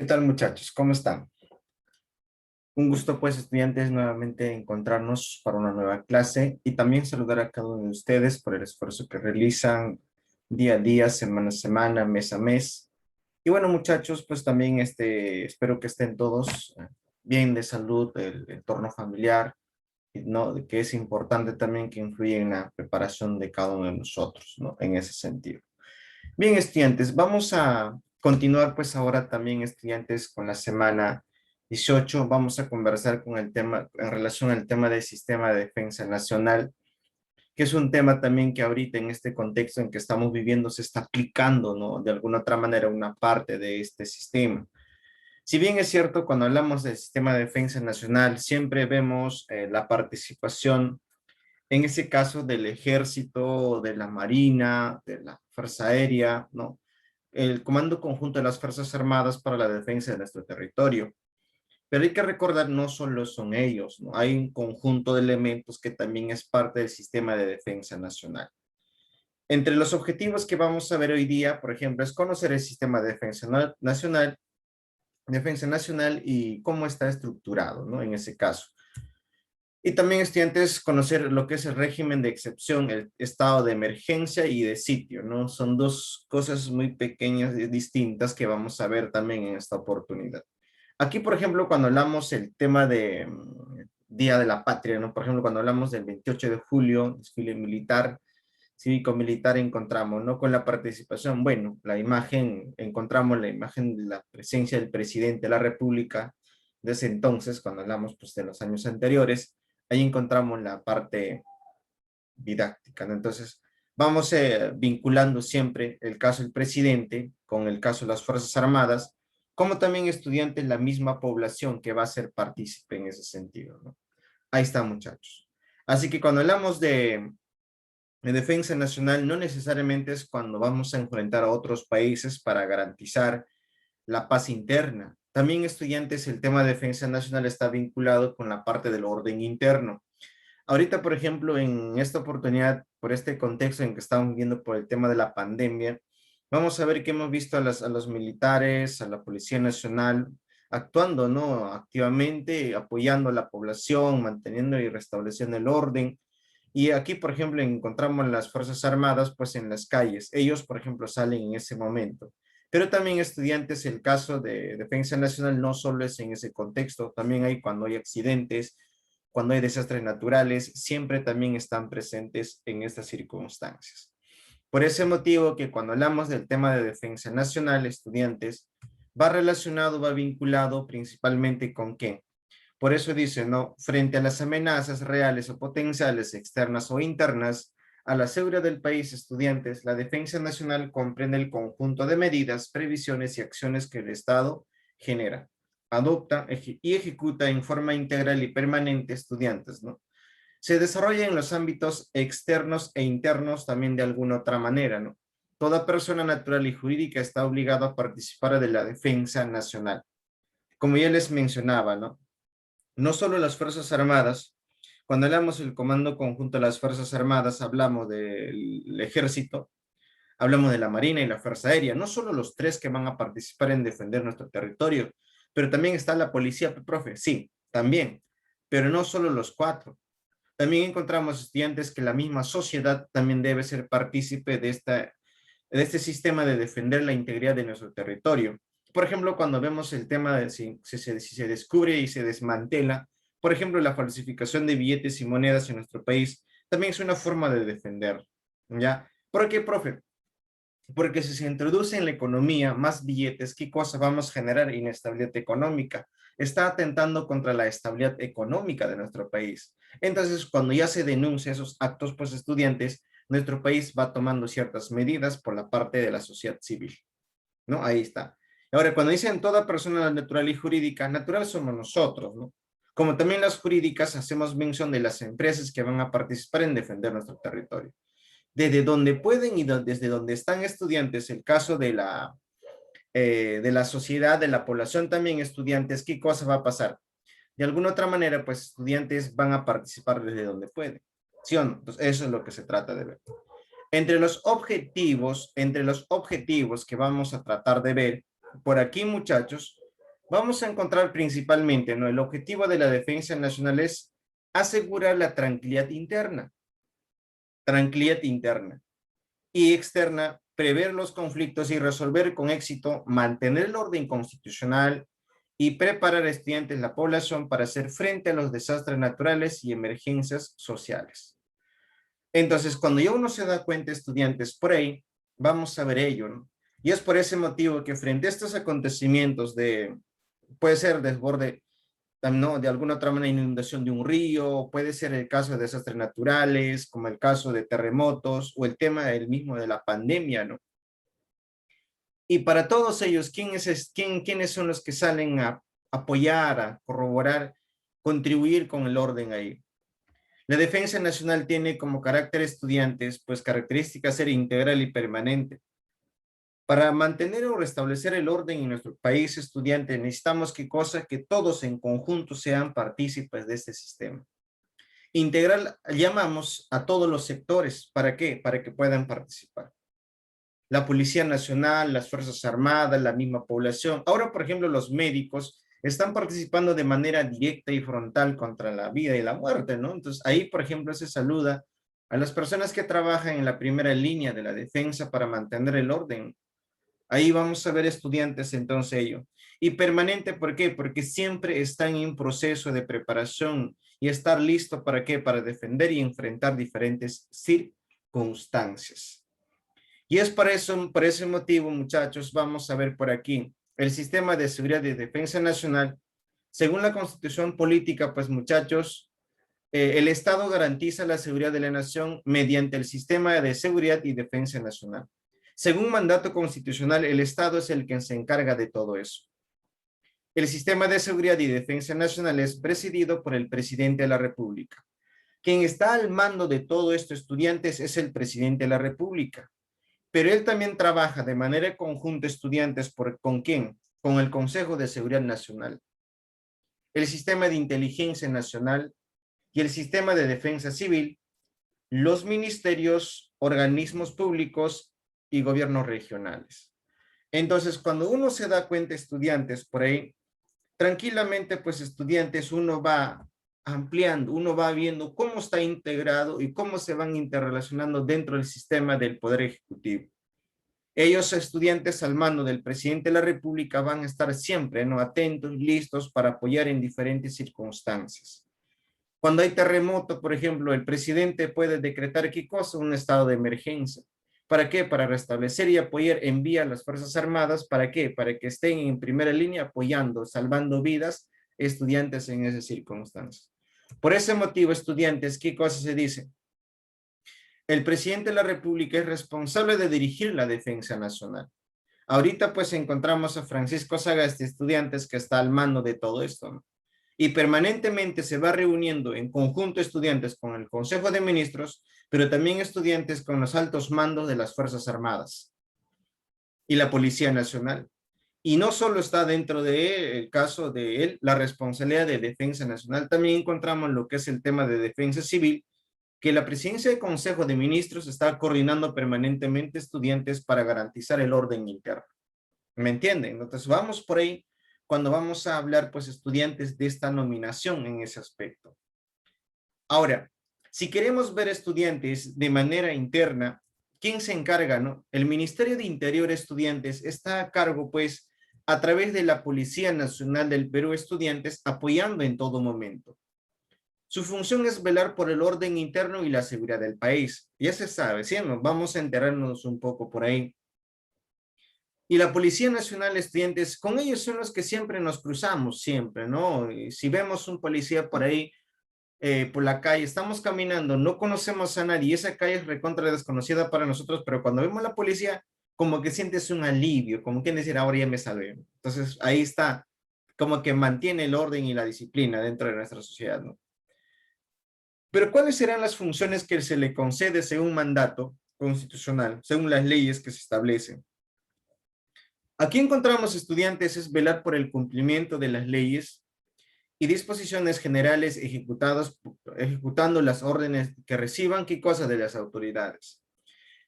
¿Qué tal, muchachos? ¿Cómo están? Un gusto, pues, estudiantes, nuevamente encontrarnos para una nueva clase y también saludar a cada uno de ustedes por el esfuerzo que realizan día a día, semana a semana, mes a mes. Y bueno, muchachos, pues también espero que estén todos bien de salud, el entorno familiar, ¿no? Que es importante también que influye en la preparación de cada uno de nosotros, ¿no? En ese sentido. Bien, estudiantes, vamos a continuar pues ahora también, estudiantes, con la semana 18. Vamos a conversar con el tema, en relación al tema del sistema de defensa nacional, que es un tema también que ahorita en este contexto en que estamos viviendo se está aplicando, ¿no? De alguna otra manera una parte de este sistema. Si bien es cierto, cuando hablamos del sistema de defensa nacional, siempre vemos la participación en ese caso del ejército, de la marina, de la fuerza aérea, ¿no? El Comando Conjunto de las Fuerzas Armadas para la defensa de nuestro territorio. Pero hay que recordar, no solo son ellos, ¿no? Hay un conjunto de elementos que también es parte del sistema de defensa nacional. Entre los objetivos que vamos a ver hoy día, por ejemplo, es conocer el sistema de defensa nacional y cómo está estructurado, ¿no? En ese caso. Y también, estudiantes, conocer lo que es el régimen de excepción, el estado de emergencia y de sitio, ¿no? Son dos cosas muy pequeñas y distintas que vamos a ver también en esta oportunidad. Aquí, por ejemplo, cuando hablamos el tema de Día de la Patria, ¿no? Por ejemplo, cuando hablamos del 28 de julio, desfile militar, cívico-militar, encontramos, ¿no? Con la participación, bueno, la imagen, encontramos la imagen de la presencia del presidente de la República de ese entonces, cuando hablamos pues de los años anteriores, ahí encontramos la parte didáctica, ¿no? Entonces, vamos vinculando siempre el caso del presidente con el caso de las Fuerzas Armadas, como también estudiantes, la misma población que va a ser partícipe en ese sentido, ¿no? Ahí está, muchachos. Así que cuando hablamos de defensa nacional, no necesariamente es cuando vamos a enfrentar a otros países para garantizar la paz interna. También, estudiantes, el tema de defensa nacional está vinculado con la parte del orden interno. Ahorita, por ejemplo, en esta oportunidad, por este contexto en que estamos viendo por el tema de la pandemia, vamos a ver que hemos visto a los militares, a la Policía Nacional, actuando, ¿no? Activamente, apoyando a la población, manteniendo y restableciendo el orden. Y aquí, por ejemplo, encontramos las Fuerzas Armadas, pues en las calles. Ellos, por ejemplo, salen en ese momento. Pero también, estudiantes, el caso de defensa nacional no solo es en ese contexto, también hay cuando hay accidentes, cuando hay desastres naturales, siempre también están presentes en estas circunstancias. Por ese motivo que cuando hablamos del tema de defensa nacional, estudiantes, va relacionado, va vinculado principalmente con qué. Por eso dice, ¿no? Frente a las amenazas reales o potenciales, externas o internas, a la seguridad del país, estudiantes, la defensa nacional comprende el conjunto de medidas, previsiones y acciones que el Estado genera, adopta y ejecuta en forma integral y permanente, estudiantes, ¿no? Se desarrolla en los ámbitos externos e internos también de alguna otra manera, ¿no? Toda persona natural y jurídica está obligada a participar de la defensa nacional. Como ya les mencionaba, ¿no? No solo las Fuerzas Armadas, cuando hablamos del Comando Conjunto de las Fuerzas Armadas, hablamos del Ejército, hablamos de la Marina y la Fuerza Aérea, no solo los tres que van a participar en defender nuestro territorio, pero también está la policía, profe, sí, también, pero no solo los cuatro. También encontramos, estudiantes, que la misma sociedad también debe ser partícipe de este sistema de defender la integridad de nuestro territorio. Por ejemplo, cuando vemos el tema de si se descubre y se desmantela, por ejemplo, la falsificación de billetes y monedas en nuestro país, también es una forma de defender, ¿ya? ¿Por qué, profe? Porque si se introduce en la economía más billetes, ¿qué cosa vamos a generar? Inestabilidad económica. Está atentando contra la estabilidad económica de nuestro país. Entonces, cuando ya se denuncia esos actos, pues, estudiantes, nuestro país va tomando ciertas medidas por la parte de la sociedad civil, ¿no? Ahí está. Ahora, cuando dicen toda persona natural y jurídica, natural somos nosotros, ¿no? Como también las jurídicas, hacemos mención de las empresas que van a participar en defender nuestro territorio. Desde donde pueden y desde donde están estudiantes, el caso de la sociedad, de la población también, estudiantes, ¿qué cosa va a pasar? De alguna otra manera, pues estudiantes van a participar desde donde pueden, ¿sí o no? Entonces, eso es lo que se trata de ver. Entre los objetivos que vamos a tratar de ver, por aquí, muchachos, vamos a encontrar principalmente, ¿no? El objetivo de la defensa nacional es asegurar la tranquilidad interna y externa, prever los conflictos y resolver con éxito, mantener el orden constitucional y preparar a estudiantes, la población, para hacer frente a los desastres naturales y emergencias sociales. Entonces, cuando ya uno se da cuenta, estudiantes, por ahí, vamos a ver ello, ¿no? Y es por ese motivo que frente a estos acontecimientos puede ser desborde, ¿no? De alguna otra manera, inundación de un río, puede ser el caso de desastres naturales, como el caso de terremotos, o el tema del mismo de la pandemia, ¿no? Y para todos ellos, ¿quiénes son los que salen a apoyar, a corroborar, contribuir con el orden ahí? La defensa nacional tiene como carácter estudiantes, pues característica ser integral y permanente. Para mantener o restablecer el orden en nuestro país estudiante, necesitamos que todos en conjunto sean partícipes de este sistema. Integral llamamos a todos los sectores. ¿Para qué? Para que puedan participar. La Policía Nacional, las Fuerzas Armadas, la misma población. Ahora, por ejemplo, los médicos están participando de manera directa y frontal contra la vida y la muerte, ¿no? Entonces, ahí, por ejemplo, se saluda a las personas que trabajan en la primera línea de la defensa para mantener el orden. Ahí vamos a ver estudiantes, entonces, ello. Y permanente, ¿por qué? Porque siempre están en un proceso de preparación y estar listo, ¿para qué? Para defender y enfrentar diferentes circunstancias. Y es por ese motivo, muchachos, vamos a ver por aquí el sistema de seguridad y defensa nacional. Según la Constitución política, pues, muchachos, el Estado garantiza la seguridad de la nación mediante el sistema de seguridad y defensa nacional. Según mandato constitucional, el Estado es el que se encarga de todo eso. El sistema de seguridad y defensa nacional es presidido por el presidente de la República. Quien está al mando de todo esto, estudiantes, es el presidente de la República. Pero él también trabaja de manera conjunta, estudiantes, ¿con quién? Con el Consejo de Seguridad Nacional, el Sistema de Inteligencia Nacional y el Sistema de Defensa Civil, los ministerios, organismos públicos y gobiernos regionales. Entonces, cuando uno se da cuenta, estudiantes, por ahí, tranquilamente, pues, estudiantes, uno va ampliando, uno va viendo cómo está integrado y cómo se van interrelacionando dentro del sistema del Poder Ejecutivo. Ellos, estudiantes al mando del presidente de la República, van a estar siempre, ¿no?, atentos, listos para apoyar en diferentes circunstancias. Cuando hay terremoto, por ejemplo, el presidente puede decretar ¿qué cosa? Un estado de emergencia. ¿Para qué? Para restablecer y apoyar, envía a las Fuerzas Armadas. ¿Para qué? Para que estén en primera línea apoyando, salvando vidas, estudiantes en esas circunstancias. Por ese motivo, estudiantes, ¿qué cosa se dice? El presidente de la República es responsable de dirigir la defensa nacional. Ahorita pues encontramos a Francisco Sagasti, estudiantes, que está al mando de todo esto, ¿no? Y permanentemente se va reuniendo en conjunto estudiantes con el Consejo de Ministros, pero también estudiantes con los altos mandos de las Fuerzas Armadas y la Policía Nacional. Y no solo está dentro del caso de él la responsabilidad de defensa nacional, también encontramos lo que es el tema de defensa civil, que la presidencia del Consejo de Ministros está coordinando permanentemente estudiantes para garantizar el orden interno. ¿Me entienden? Entonces vamos por ahí cuando vamos a hablar, pues, estudiantes, de esta nominación en ese aspecto. Ahora, si queremos ver estudiantes de manera interna, ¿quién se encarga, no? El Ministerio de Interior, estudiantes, está a cargo, pues, a través de la Policía Nacional del Perú, estudiantes, apoyando en todo momento. Su función es velar por el orden interno y la seguridad del país. Ya se sabe, ¿sí? Vamos a enterarnos un poco por ahí. Y la Policía Nacional, estudiantes, con ellos son los que siempre nos cruzamos, siempre, ¿no? Y si vemos un policía por ahí, por la calle, estamos caminando, no conocemos a nadie, esa calle es recontra desconocida para nosotros, pero cuando vemos a la policía, como que sientes un alivio, como que decir, ahora ya me salvé. Entonces, ahí está, como que mantiene el orden y la disciplina dentro de nuestra sociedad, ¿no? Pero ¿cuáles serán las funciones que se le concede según mandato constitucional, según las leyes que se establecen? Aquí encontramos, estudiantes, es velar por el cumplimiento de las leyes y disposiciones generales ejecutando las órdenes que reciban, ¿qué cosa? De las autoridades,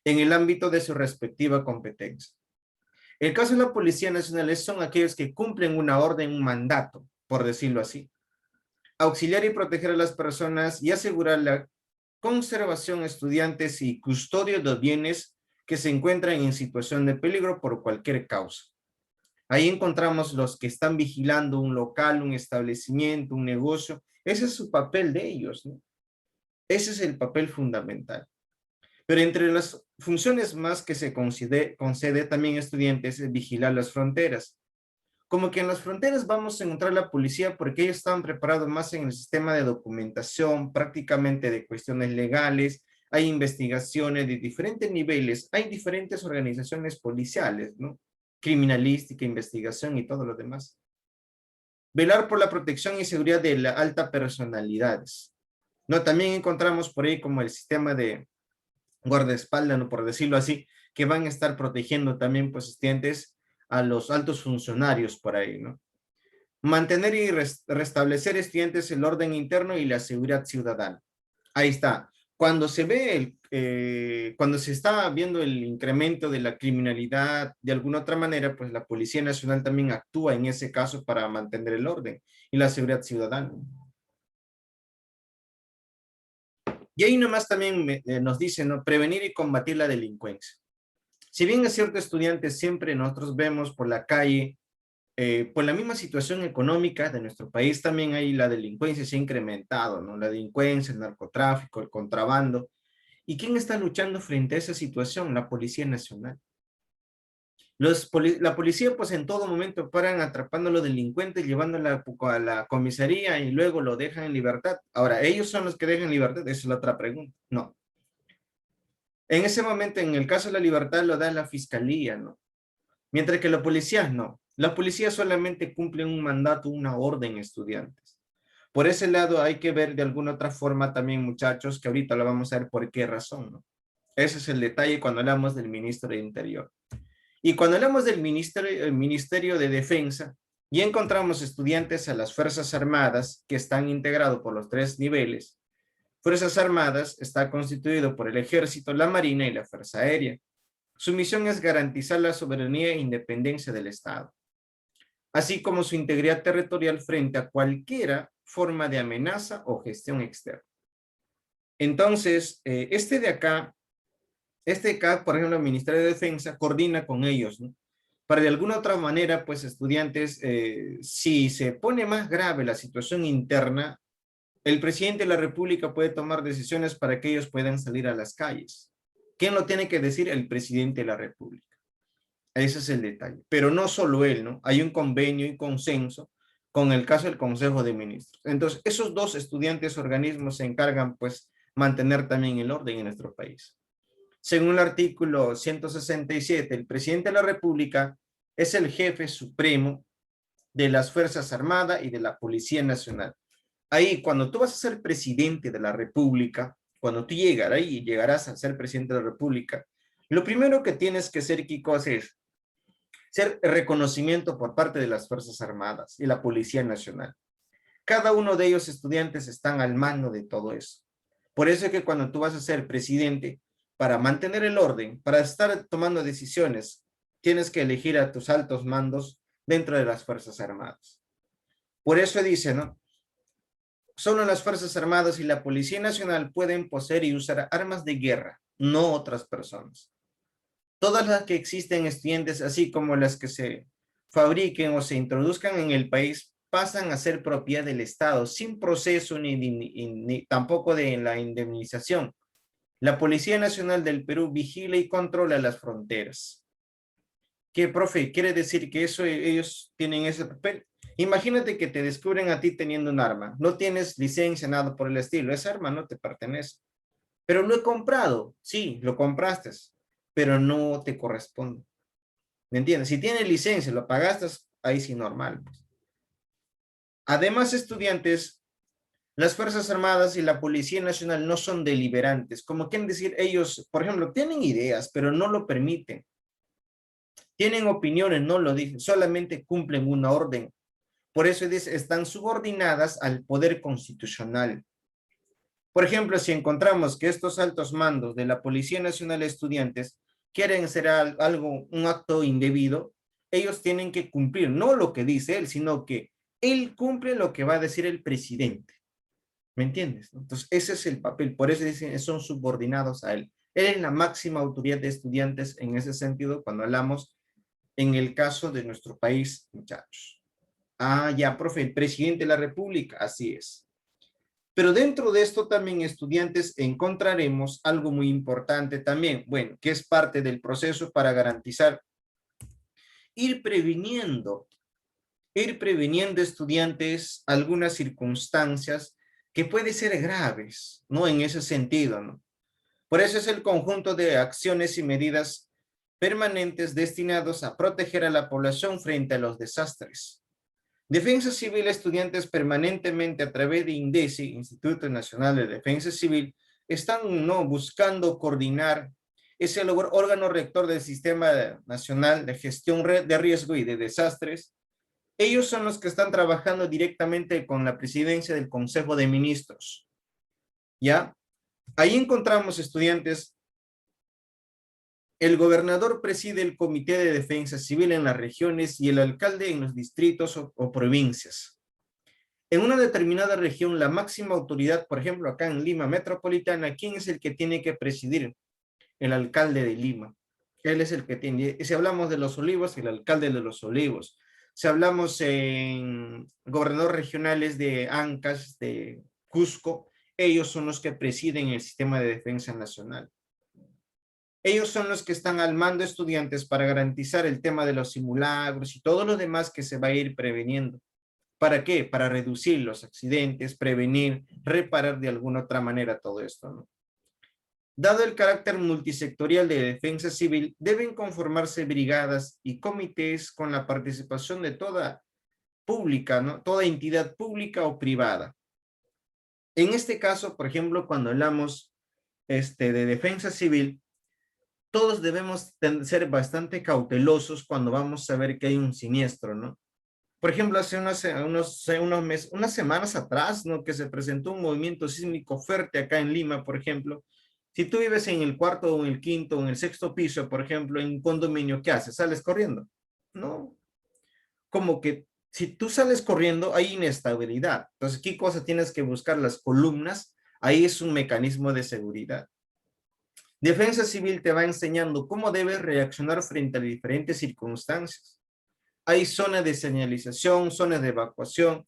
en el ámbito de su respectiva competencia. El caso de la Policía Nacional son aquellos que cumplen una orden, un mandato, por decirlo así. Auxiliar y proteger a las personas y asegurar la conservación de estudiantes y custodio de bienes que se encuentran en situación de peligro por cualquier causa. Ahí encontramos los que están vigilando un local, un establecimiento, un negocio. Ese es su papel de ellos, ¿no? Ese es el papel fundamental. Pero entre las funciones más que se concede también a estudiantes es vigilar las fronteras. Como que en las fronteras vamos a encontrar la policía porque ellos están preparados más en el sistema de documentación, prácticamente de cuestiones legales, hay investigaciones de diferentes niveles, hay diferentes organizaciones policiales, ¿no? Criminalística, investigación y todo lo demás. Velar por la protección y seguridad de la alta personalidades. ¿No? También encontramos por ahí como el sistema de guardaespaldas, ¿no? Por decirlo así, que van a estar protegiendo también pues estudiantes a los altos funcionarios por ahí, ¿no? Mantener y restablecer estudiantes el orden interno y la seguridad ciudadana. Ahí está. Cuando se ve, cuando se está viendo el incremento de la criminalidad de alguna otra manera, pues la Policía Nacional también actúa en ese caso para mantener el orden y la seguridad ciudadana. Y ahí nomás también nos dicen, ¿no? Prevenir y combatir la delincuencia. Si bien es cierto, estudiantes, siempre nosotros vemos por la calle, por la misma situación económica de nuestro país, también hay la delincuencia se ha incrementado, ¿no? La delincuencia, el narcotráfico, el contrabando. ¿Y quién está luchando frente a esa situación? La Policía Nacional. La policía, pues en todo momento paran atrapando a los delincuentes, llevándolo a la comisaría y luego lo dejan en libertad. Ahora, ¿ellos son los que dejan en libertad? Esa es la otra pregunta. No. En ese momento, en el caso de la libertad, lo da la fiscalía, ¿no? Mientras que los policías no. La policía solamente cumple un mandato, una orden, estudiantes. Por ese lado hay que ver de alguna otra forma también, muchachos, que ahorita lo vamos a ver por qué razón, ¿no? Ese es el detalle cuando hablamos del ministro de Interior. Y cuando hablamos del Ministerio de Defensa, ya encontramos estudiantes a las Fuerzas Armadas que están integrados por los tres niveles. Fuerzas Armadas está constituido por el Ejército, la Marina y la Fuerza Aérea. Su misión es garantizar la soberanía e independencia del Estado, así como su integridad territorial frente a cualquier forma de amenaza o gestión externa. Entonces, por ejemplo, el Ministerio de Defensa coordina con ellos, ¿no? Para de alguna otra manera, pues estudiantes, si se pone más grave la situación interna, el presidente de la República puede tomar decisiones para que ellos puedan salir a las calles. ¿Quién lo tiene que decir? El presidente de la República. Ese es el detalle. Pero no solo él, ¿no? Hay un convenio y consenso con el caso del Consejo de Ministros. Entonces, esos dos estudiantes organismos se encargan, pues, mantener también el orden en nuestro país. Según el artículo 167, el presidente de la República es el jefe supremo de las Fuerzas Armadas y de la Policía Nacional. Ahí, cuando tú vas a ser presidente de la República, cuando tú llegarás a ser presidente de la República, lo primero que tienes que hacer, Kiko, es ser reconocimiento por parte de las Fuerzas Armadas y la Policía Nacional. Cada uno de ellos estudiantes están al mando de todo eso. Por eso es que cuando tú vas a ser presidente, para mantener el orden, para estar tomando decisiones, tienes que elegir a tus altos mandos dentro de las Fuerzas Armadas. Por eso dice, ¿no? Solo las Fuerzas Armadas y la Policía Nacional pueden poseer y usar armas de guerra, no otras personas. Todas las que existen estudiantes, así como las que se fabriquen o se introduzcan en el país, pasan a ser propiedad del Estado, sin proceso ni tampoco de la indemnización. La Policía Nacional del Perú vigila y controla las fronteras. ¿Qué, profe? ¿Quiere decir que eso ellos tienen ese papel? Imagínate que te descubren a ti teniendo un arma. No tienes licencia, nada por el estilo. Esa arma no te pertenece. Pero lo he comprado. Sí, lo compraste, pero no te corresponde. ¿Me entiendes? Si tienes licencia, lo pagaste, ahí sí normal. Además, estudiantes, las Fuerzas Armadas y la Policía Nacional no son deliberantes. Como quieren decir, ellos, por ejemplo, tienen ideas, pero no lo permiten. Tienen opiniones, no lo dicen, solamente cumplen una orden. Por eso están subordinadas al poder constitucional. Por ejemplo, si encontramos que estos altos mandos de la Policía Nacional Estudiantes quieren hacer algo, un acto indebido, ellos tienen que cumplir, no lo que dice él, sino que él cumple lo que va a decir el presidente. ¿Me entiendes? Entonces, ese es el papel. Por eso dicen, son subordinados a él. Él es la máxima autoridad de estudiantes en ese sentido cuando hablamos en el caso de nuestro país, muchachos. Ah, ya, profe, el presidente de la República, así es. Pero dentro de esto también, estudiantes, encontraremos algo muy importante también, bueno, que es parte del proceso para garantizar, ir previniendo, estudiantes algunas circunstancias que pueden ser graves, ¿no? En ese sentido, ¿no? Por eso es el conjunto de acciones y medidas permanentes destinados a proteger a la población frente a los desastres. Defensa Civil, estudiantes permanentemente a través de INDECI, Instituto Nacional de Defensa Civil, están, ¿no?, buscando coordinar. Es el órgano rector del Sistema Nacional de Gestión de Riesgo y de Desastres. Ellos son los que están trabajando directamente con la presidencia del Consejo de Ministros. ¿Ya? Ahí encontramos, estudiantes, el gobernador preside el Comité de Defensa Civil en las regiones y el alcalde en los distritos o provincias. En una determinada región, la máxima autoridad, por ejemplo, acá en Lima Metropolitana, ¿quién es el que tiene que presidir? El alcalde de Lima. Él es el que tiene. Si hablamos de Los Olivos, el alcalde de Los Olivos. Si hablamos en gobernadores regionales de Ancash, de Cusco, ellos son los que presiden el sistema de defensa nacional. Ellos son los que están al mando, estudiantes, para garantizar el tema de los simulacros y todo lo demás que se va a ir preveniendo. ¿Para qué? Para reducir los accidentes, prevenir, reparar de alguna otra manera todo esto, ¿no? Dado el carácter multisectorial de defensa civil, deben conformarse brigadas y comités con la participación de toda pública, ¿no? Toda entidad pública o privada. En este caso, por ejemplo, cuando hablamos de defensa civil, todos debemos ser bastante cautelosos cuando vamos a ver que hay un siniestro, ¿no? Por ejemplo, hace unas semanas atrás, ¿no?, que se presentó un movimiento sísmico fuerte acá en Lima, por ejemplo. Si tú vives en el cuarto o en el quinto o en el sexto piso, por ejemplo, en un condominio, ¿qué haces? ¿Sales corriendo? No. Como que si tú sales corriendo, hay inestabilidad. Entonces, ¿qué cosa tienes que buscar? Las columnas. Ahí es un mecanismo de seguridad. Defensa Civil te va enseñando cómo debes reaccionar frente a diferentes circunstancias. Hay zonas de señalización, zonas de evacuación.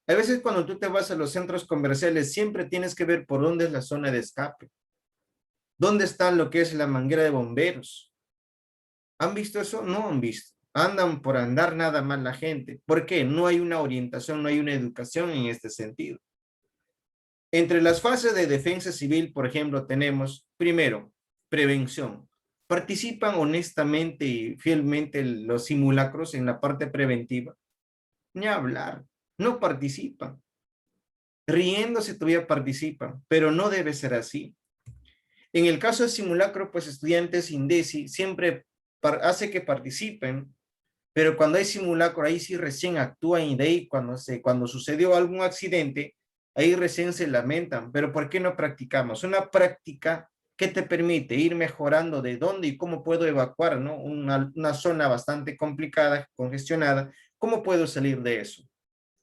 A veces cuando tú te vas a los centros comerciales, siempre tienes que ver por dónde es la zona de escape. ¿Dónde está lo que es la manguera de bomberos? ¿Han visto eso? No han visto. Andan por andar nada más la gente. ¿Por qué? No hay una orientación, no hay una educación en este sentido. Entre las fases de defensa civil, por ejemplo, tenemos, primero, prevención. ¿Participan honestamente y fielmente los simulacros en la parte preventiva? Ni hablar, no participan. Riéndose todavía participan, pero no debe ser así. En el caso de simulacro, pues estudiantes INDECI siempre hace que participen, pero cuando hay simulacro, ahí sí recién actúan y de ahí cuando sucedió algún accidente, ahí recién se lamentan. Pero ¿por qué no practicamos? Una práctica que te permite ir mejorando de dónde y cómo puedo evacuar, ¿no? Una zona bastante complicada, congestionada, ¿cómo puedo salir de eso?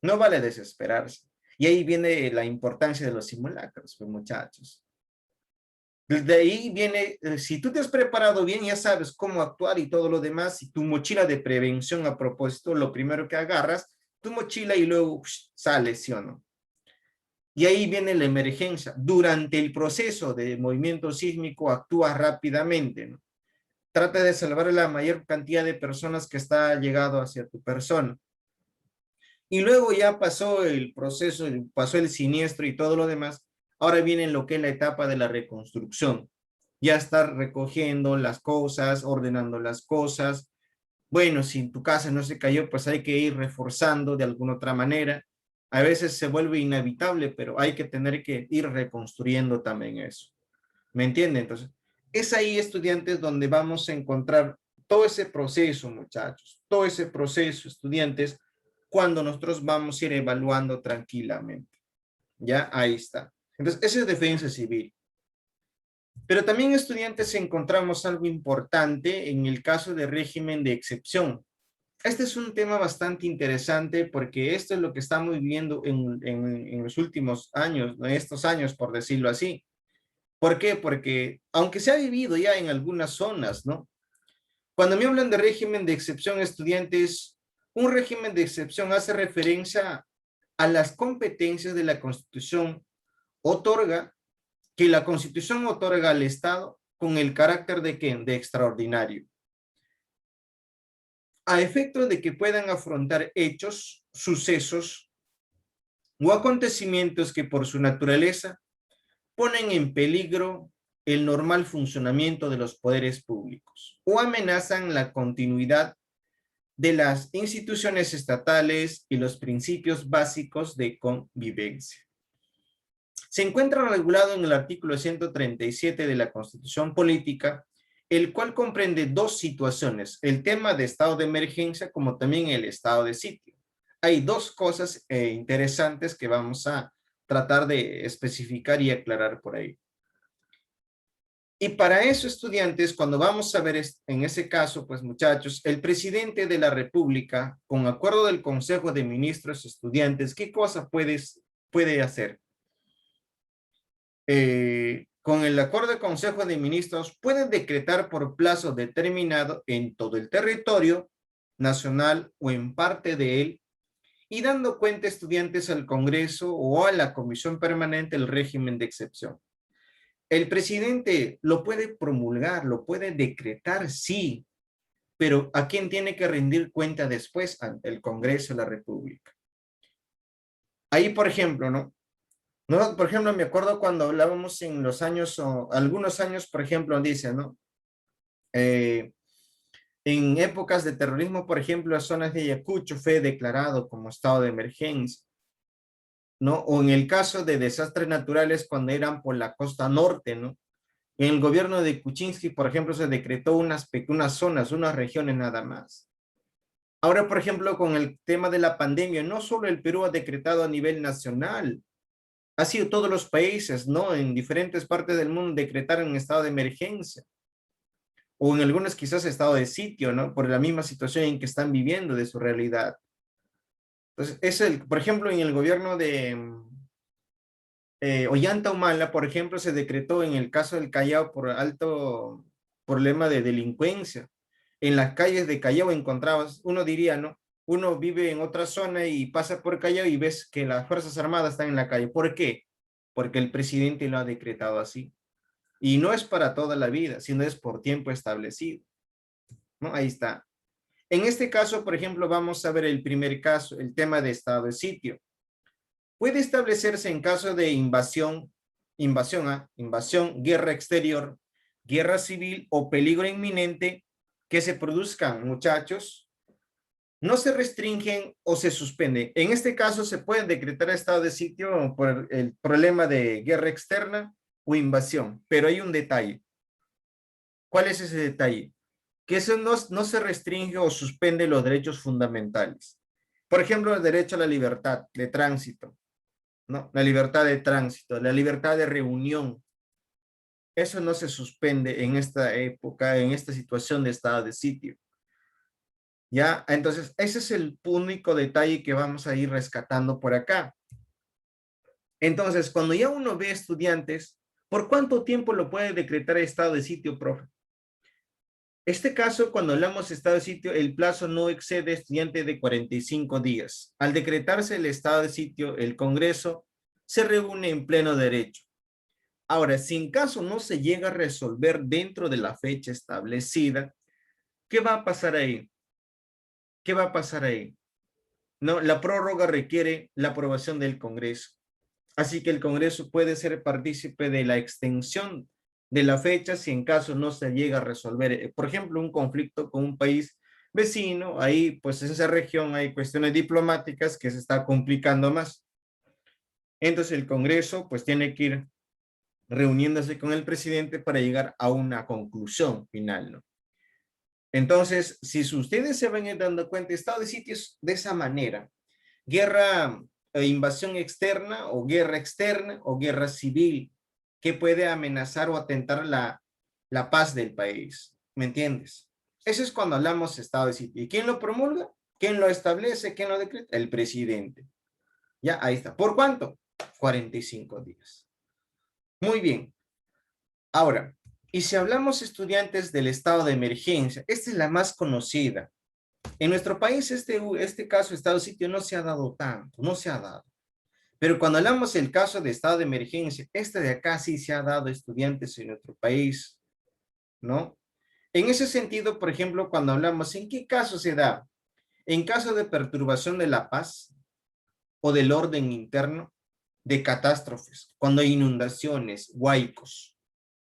No vale desesperarse. Y ahí viene la importancia de los simulacros, pues, muchachos. Desde ahí viene, si tú te has preparado bien, ya sabes cómo actuar y todo lo demás, y tu mochila de prevención a propósito, lo primero que agarras, tu mochila y luego sales, ¿sí o no? Y ahí viene la emergencia. Durante el proceso de movimiento sísmico, actúa rápidamente, ¿no? Trata de salvar a la mayor cantidad de personas que está llegado hacia tu persona. Y luego ya pasó el proceso, pasó el siniestro y todo lo demás. Ahora viene lo que es la etapa de la reconstrucción. Ya estar recogiendo las cosas, ordenando las cosas. Bueno, si tu casa no se cayó, pues hay que ir reforzando de alguna otra manera. A veces se vuelve inevitable, pero hay que tener que ir reconstruyendo también eso. ¿Me entienden? Entonces, es ahí, estudiantes, donde vamos a encontrar todo ese proceso, muchachos, todo ese proceso, estudiantes, cuando nosotros vamos a ir evaluando tranquilamente. Ya, ahí está. Entonces, esa es defensa civil. Pero también, estudiantes, encontramos algo importante en el caso de régimen de excepción. Este es un tema bastante interesante porque esto es lo que estamos viviendo en los últimos años, en estos años, por decirlo así. ¿Por qué? Porque aunque se ha vivido ya en algunas zonas, ¿no? Cuando me hablan de régimen de excepción, estudiantes, un régimen de excepción hace referencia a las competencias de la Constitución, otorga, que la Constitución otorga al Estado con el carácter de ¿qué? De extraordinario, a efecto de que puedan afrontar hechos, sucesos o acontecimientos que por su naturaleza ponen en peligro el normal funcionamiento de los poderes públicos o amenazan la continuidad de las instituciones estatales y los principios básicos de convivencia. Se encuentra regulado en el artículo 137 de la Constitución Política, el cual comprende dos situaciones, el tema de estado de emergencia como también el estado de sitio. Hay dos cosas interesantes que vamos a tratar de especificar y aclarar por ahí. Y para eso, estudiantes, cuando vamos a ver en ese caso, pues muchachos, el presidente de la República, con acuerdo del Consejo de Ministros, estudiantes, ¿qué cosa puede hacer? Con el acuerdo del Consejo de Ministros, puede decretar por plazo determinado en todo el territorio nacional o en parte de él, y dando cuenta, estudiantes, al Congreso o a la Comisión Permanente el régimen de excepción. El presidente lo puede promulgar, lo puede decretar, sí, pero ¿a quién tiene que rendir cuenta después? Ante el Congreso de la República. Ahí, por ejemplo, ¿no? No, por ejemplo, me acuerdo cuando hablábamos en los años, o algunos años, por ejemplo, dice, ¿no? En épocas de terrorismo, por ejemplo, las zonas de Ayacucho fue declarado como estado de emergencia, ¿no? O en el caso de desastres naturales cuando eran por la costa norte, ¿no? En el gobierno de Kuczynski, por ejemplo, se decretó unas zonas, unas regiones nada más. Ahora, por ejemplo, con el tema de la pandemia, no solo el Perú ha decretado a nivel nacional, ha sido todos los países, ¿no? En diferentes partes del mundo decretaron estado de emergencia, o en algunos quizás estado de sitio, ¿no? Por la misma situación en que están viviendo de su realidad. Entonces, por ejemplo, en el gobierno de Ollanta Humala, por ejemplo, se decretó en el caso del Callao por alto problema de delincuencia. En las calles de Callao encontrabas, uno diría, ¿no? Uno vive en otra zona y pasa por Callao y ves que las Fuerzas Armadas están en la calle. ¿Por qué? Porque el presidente lo ha decretado así. Y no es para toda la vida, sino es por tiempo establecido, ¿no? Ahí está. En este caso, por ejemplo, vamos a ver el primer caso, el tema de estado de sitio. Puede establecerse en caso de invasión, guerra exterior, guerra civil o peligro inminente que se produzcan, muchachos, no se restringen o se suspenden. En este caso se puede decretar estado de sitio por el problema de guerra externa o invasión, pero hay un detalle. ¿Cuál es ese detalle? Que eso no se restringe o suspende los derechos fundamentales. Por ejemplo, el derecho a la libertad de tránsito, ¿no? La libertad de tránsito, la libertad de reunión. Eso no se suspende en esta época, en esta situación de estado de sitio. ¿Ya? Entonces, ese es el único detalle que vamos a ir rescatando por acá. Entonces, cuando ya uno ve estudiantes, ¿por cuánto tiempo lo puede decretar estado de sitio, profe? Este caso, cuando hablamos de estado de sitio, el plazo no excede, estudiante, de 45 días. Al decretarse el estado de sitio, el Congreso se reúne en pleno derecho. Ahora, si en caso no se llega a resolver dentro de la fecha establecida, ¿qué va a pasar ahí? ¿Qué va a pasar ahí? No, la prórroga requiere la aprobación del Congreso. Así que el Congreso puede ser partícipe de la extensión de la fecha si en caso no se llega a resolver, por ejemplo, un conflicto con un país vecino. Ahí, pues en esa región hay cuestiones diplomáticas que se está complicando más. Entonces el Congreso pues tiene que ir reuniéndose con el presidente para llegar a una conclusión final, ¿no? Entonces, si ustedes se van a ir dando cuenta, estado de sitios de esa manera, guerra, invasión externa o guerra civil que puede amenazar o atentar la paz del país. ¿Me entiendes? Eso es cuando hablamos de estado de sitio. ¿Y quién lo promulga? ¿Quién lo establece? ¿Quién lo decreta? El presidente. Ya, ahí está. ¿Por cuánto? 45 días. Muy bien. Ahora, y si hablamos estudiantes del estado de emergencia, esta es la más conocida. En nuestro país este caso de estado de sitio no se ha dado tanto, no se ha dado. Pero cuando hablamos del caso de estado de emergencia, este de acá sí se ha dado a estudiantes en nuestro país, ¿no? En ese sentido, por ejemplo, cuando hablamos, ¿en qué caso se da? En caso de perturbación de la paz o del orden interno, de catástrofes, cuando hay inundaciones, huaicos,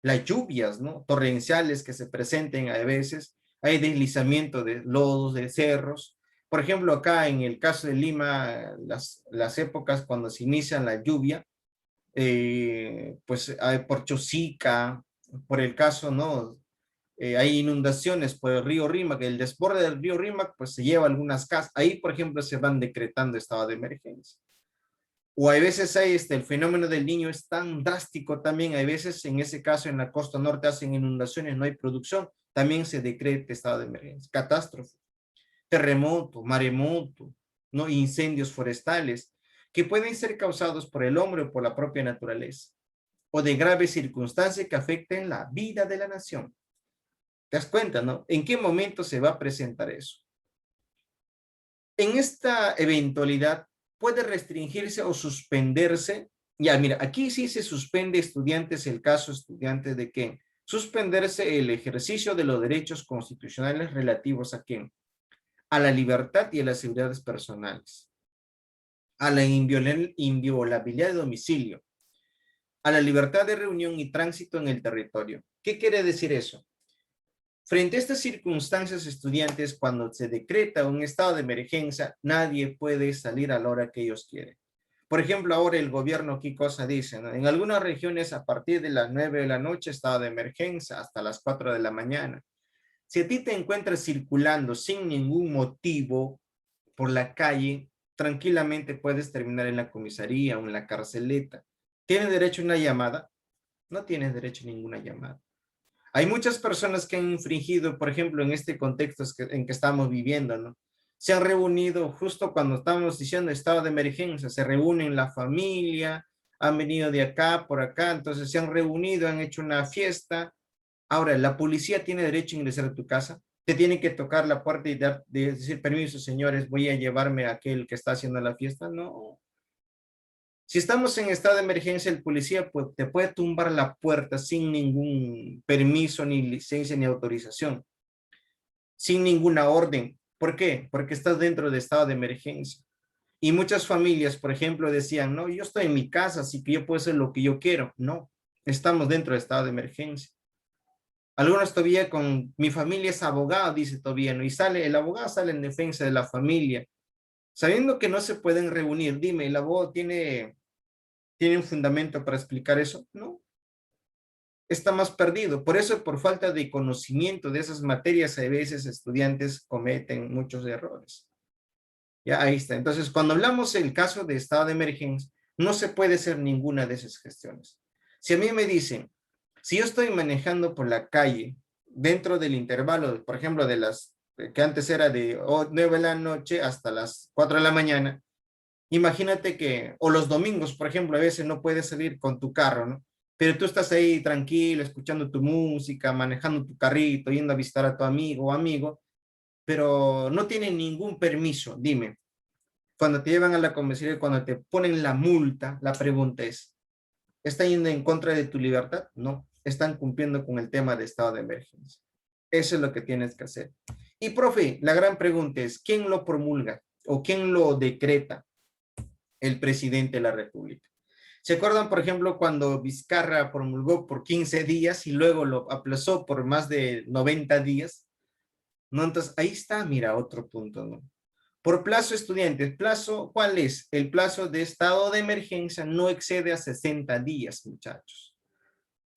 las lluvias, ¿no? Torrenciales que se presenten a veces, hay deslizamiento de lodos, de cerros. Por ejemplo, acá en el caso de Lima, las épocas cuando se inicia la lluvia, pues hay por Chosica, por el caso, ¿no? Hay inundaciones por el río Rímac, el desborde del río Rímac, pues se lleva algunas casas. Ahí, por ejemplo, se van decretando estado de emergencia. O hay veces el fenómeno del Niño es tan drástico también, hay veces en ese caso en la costa norte hacen inundaciones, no hay producción, también se decreta estado de emergencia. Catástrofe, terremoto, maremoto, ¿no? Incendios forestales que pueden ser causados por el hombre o por la propia naturaleza, o de graves circunstancias que afecten la vida de la nación. ¿Te das cuenta, no? ¿En qué momento se va a presentar eso? En esta eventualidad puede restringirse o suspenderse. Ya, mira, aquí sí se suspende estudiantes, el caso estudiante de que suspenderse el ejercicio de los derechos constitucionales relativos a qué? A la libertad y a las seguridades personales, a la inviolabilidad de domicilio, a la libertad de reunión y tránsito en el territorio. ¿Qué quiere decir eso? Frente a estas circunstancias, estudiantes, cuando se decreta un estado de emergencia, nadie puede salir a la hora que ellos quieren. Por ejemplo, ahora el gobierno, ¿qué cosa dice? ¿No? En algunas regiones, a partir de las 9 de la noche, estado de emergencia, hasta las 4 de la mañana. Si a ti te encuentras circulando sin ningún motivo por la calle, tranquilamente puedes terminar en la comisaría o en la carceleta. ¿Tienes derecho a una llamada? No tienes derecho a ninguna llamada. Hay muchas personas que han infringido, por ejemplo, en este contexto en que estamos viviendo, ¿no? Se han reunido justo cuando estábamos diciendo estado de emergencia, se reúnen la familia, han venido de acá, por acá, entonces se han reunido, han hecho una fiesta. Ahora, ¿la policía tiene derecho a ingresar a tu casa? ¿Te tiene que tocar la puerta y decir, permiso, señores, voy a llevarme a aquel que está haciendo la fiesta? No. Si estamos en estado de emergencia, el policía te puede tumbar la puerta sin ningún permiso, ni licencia, ni autorización, sin ninguna orden. ¿Por qué? Porque estás dentro de estado de emergencia. Y muchas familias, por ejemplo, decían, no, yo estoy en mi casa, así que yo puedo hacer lo que yo quiero. No, estamos dentro de estado de emergencia. Algunos todavía mi familia es abogado, dice todavía, ¿no? Y el abogado sale en defensa de la familia, sabiendo que no se pueden reunir. Dime, ¿el abogado tiene un fundamento para explicar eso? No, está más perdido. Por eso, por falta de conocimiento de esas materias, a veces estudiantes cometen muchos errores. Ya, ahí está. Entonces, cuando hablamos del caso de estado de emergencia, no se puede hacer ninguna de esas gestiones. Si a mí me dicen, si yo estoy manejando por la calle, dentro del intervalo, por ejemplo, que antes era de 9 de la noche hasta las 4 de la mañana, imagínate o los domingos, por ejemplo, a veces no puedes salir con tu carro, ¿no? Pero tú estás ahí tranquilo, escuchando tu música, manejando tu carrito, yendo a visitar a tu amigo o amigo, pero no tienen ningún permiso. Dime, cuando te llevan a la comisaría, cuando te ponen la multa, la pregunta es, ¿están yendo en contra de tu libertad? No, están cumpliendo con el tema de estado de emergencia. Eso es lo que tienes que hacer. Y, profe, la gran pregunta es, ¿quién lo promulga o quién lo decreta? El presidente de la República. ¿Se acuerdan, por ejemplo, cuando Vizcarra promulgó por 15 días y luego lo aplazó por más de 90 días? ¿No? Entonces, ahí está, mira, otro punto, ¿no? Por plazo, estudiantes, plazo, ¿cuál es? El plazo de estado de emergencia no excede a 60 días, muchachos.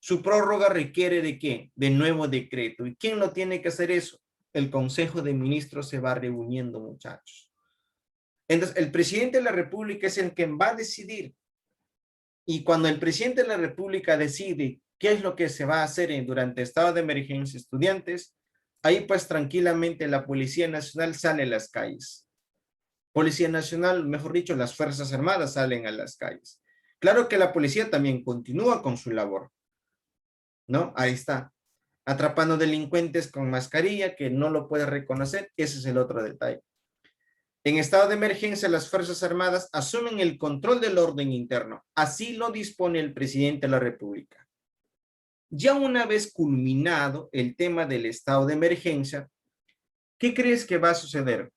Su prórroga requiere ¿de qué? De nuevo decreto. ¿Y quién lo tiene que hacer eso? El Consejo de Ministros se va reuniendo, muchachos. Entonces, el presidente de la República es el que va a decidir Y cuando el presidente de la República decide qué es lo que se va a hacer durante estado de emergencia estudiantes, ahí pues tranquilamente la Policía Nacional sale a las calles. Policía Nacional, mejor dicho, las Fuerzas Armadas salen a las calles. Claro que la policía también continúa con su labor, ¿no? Ahí está, atrapando delincuentes con mascarilla que no lo puede reconocer, ese es el otro detalle. En estado de emergencia, las Fuerzas Armadas asumen el control del orden interno. Así lo dispone el presidente de la República. Ya una vez culminado el tema del estado de emergencia, ¿qué crees que va a suceder?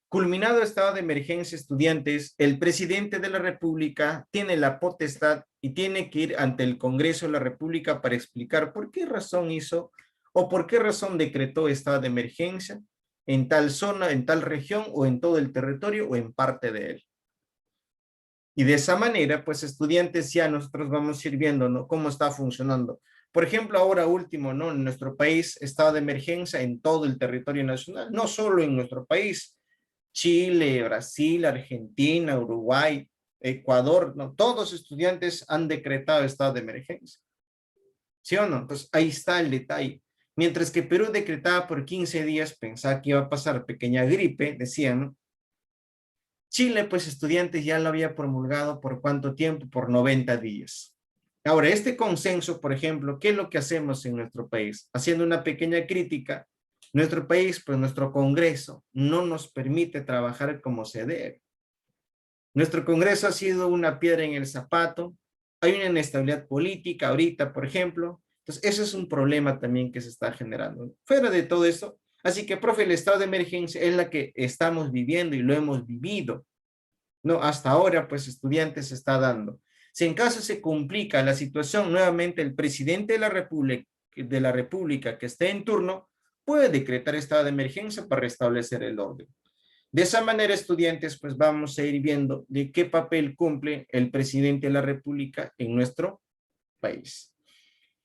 Culminado el estado de emergencia, estudiantes, el presidente de la República tiene la potestad y tiene que ir ante el Congreso de la República para explicar por qué razón hizo o por qué razón decretó estado de emergencia en tal zona, en tal región o en todo el territorio o en parte de él. Y de esa manera, pues estudiantes ya nosotros vamos a ir viendo, ¿no? Cómo está funcionando. Por ejemplo, ahora último, ¿no? En nuestro país, estado de emergencia en todo el territorio nacional, no solo en nuestro país, Chile, Brasil, Argentina, Uruguay, Ecuador, ¿no? Todos los estudiantes han decretado estado de emergencia. ¿Sí o no? Entonces, ahí está el detalle. Mientras que Perú decretaba por 15 días, pensaba que iba a pasar pequeña gripe, decían, ¿no? Chile, pues estudiantes ya lo había promulgado por cuánto tiempo, por 90 días. Ahora, este consenso, por ejemplo, ¿qué es lo que hacemos en nuestro país? Haciendo una pequeña crítica, nuestro país, pues nuestro Congreso, no nos permite trabajar como se debe. Nuestro Congreso ha sido una piedra en el zapato, hay una inestabilidad política ahorita, por ejemplo, entonces ese es un problema también que se está generando. Fuera de todo esto, así que, profe, el estado de emergencia es la que estamos viviendo y lo hemos vivido. No, hasta ahora, pues, estudiantes se está dando. Si en caso se complica la situación, nuevamente el presidente de la República que esté en turno puede decretar estado de emergencia para restablecer el orden. De esa manera, estudiantes, pues vamos a ir viendo de qué papel cumple el presidente de la República en nuestro país.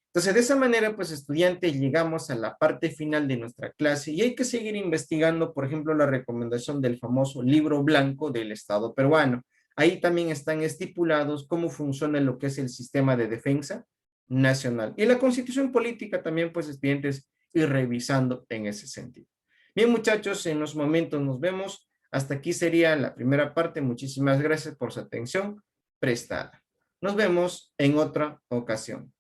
Entonces, de esa manera, pues estudiantes, llegamos a la parte final de nuestra clase y hay que seguir investigando, por ejemplo, la recomendación del famoso libro blanco del Estado peruano. Ahí también están estipulados cómo funciona lo que es el sistema de defensa nacional. Y la constitución política también, pues estudiantes, ir revisando en ese sentido. Bien, muchachos, en los momentos nos vemos. Hasta aquí sería la primera parte. Muchísimas gracias por su atención prestada. Nos vemos en otra ocasión.